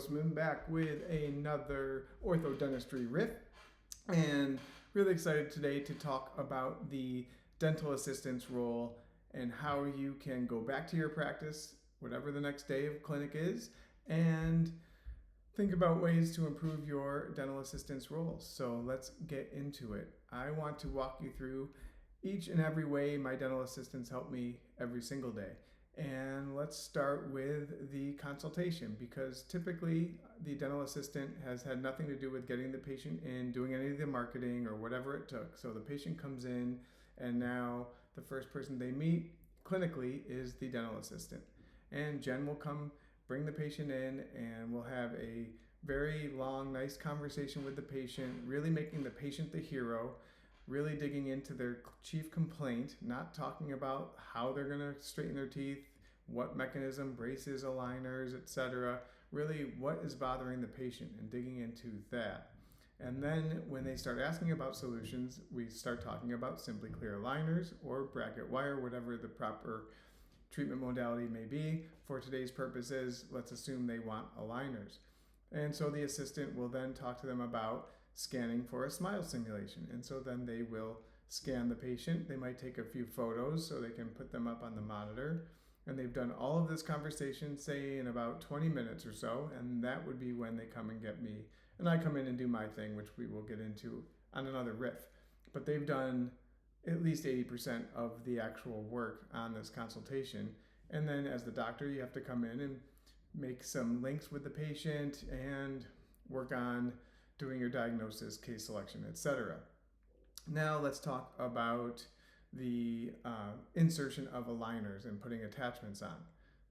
Grossman back with another Orthodentistry riff, and really excited today to talk about the dental assistant's role and how you can go back to your practice, whatever the next day of clinic is, and think about ways to improve your dental assistant's role. So let's get into it. I want to walk you through each and every way my dental assistants help me every single day. And let's start with the consultation, because typically the dental assistant has had nothing to do with getting the patient in, doing any of the marketing or whatever it took. So the patient comes in, and now the first person they meet clinically is the dental assistant. And Jen will come bring the patient in, and we'll have a very long, nice conversation with the patient, really making the patient the hero, really digging into their chief complaint, not talking about how they're going to straighten their teeth, what mechanism, braces, aligners, etc. Really, what is bothering the patient, and digging into that. And then when they start asking about solutions, we start talking about simply clear aligners or bracket wire, whatever the proper treatment modality may be. For today's purposes, let's assume they want aligners. And so the assistant will then talk to them about scanning for a smile simulation. And so then they will scan the patient. They might take a few photos so they can put them up on the monitor. And they've done all of this conversation, say, in about 20 minutes or so. And that would be when they come and get me. And I come in and do my thing, which we will get into on another riff. But they've done at least 80% of the actual work on this consultation. And then as the doctor, you have to come in and make some links with the patient and work on doing your diagnosis, case selection, etc. Now let's talk about the insertion of aligners and putting attachments on.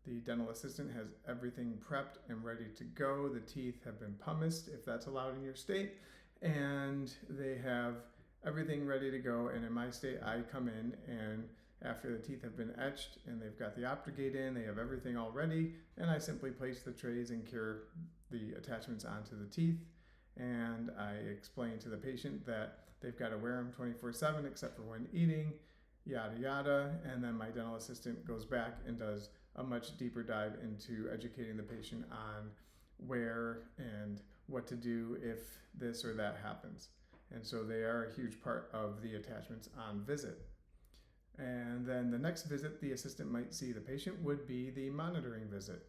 The dental assistant has everything prepped and ready to go. The teeth have been pumiced, if that's allowed in your state, and they have everything ready to go. And in my state, I come in, and after the teeth have been etched and they've got the Optigate in, they have everything all ready, and I simply place the trays and cure the attachments onto the teeth. And I explain to the patient that they've got to wear them 24/7 except for when eating, yada yada. And then my dental assistant goes back and does a much deeper dive into educating the patient on where and what to do if this or that happens. And so they are a huge part of the attachments on visit. And then the next visit the assistant might see the patient would be the monitoring visit.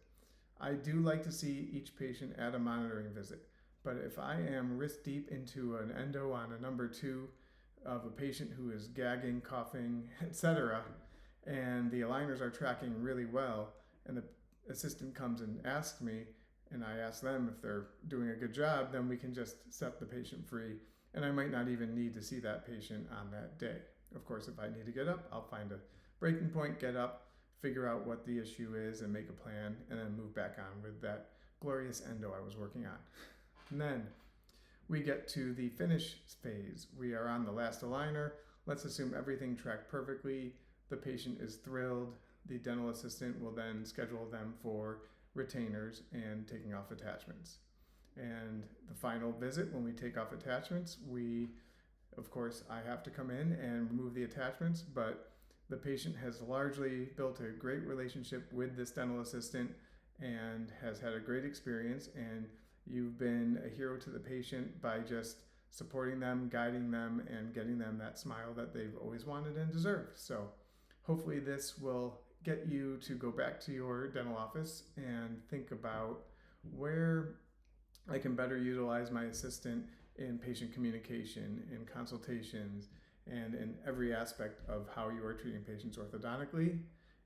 I do like to see each patient at a monitoring visit. But if I am wrist deep into an endo on a number 2 of a patient who is gagging, coughing, etc., and the aligners are tracking really well, and the assistant comes and asks me, and I ask them if they're doing a good job, then we can just set the patient free, and I might not even need to see that patient on that day. Of course, if I need to get up, I'll find a breaking point, get up, figure out what the issue is, and make a plan, and then move back on with that glorious endo I was working on. And then we get to the finish phase. We are on the last aligner. Let's assume everything tracked perfectly. The patient is thrilled. The dental assistant will then schedule them for retainers and taking off attachments. And the final visit, when we take off attachments, of course, I have to come in and remove the attachments, but the patient has largely built a great relationship with this dental assistant and has had a great experience. And you've been a hero to the patient by just supporting them, guiding them, and getting them that smile that they've always wanted and deserved. So hopefully this will get you to go back to your dental office and think about where I can better utilize my assistant in patient communication, in consultations, and in every aspect of how you are treating patients orthodontically,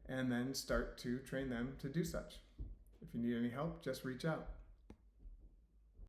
and then start to train them to do such. If you need any help, just reach out.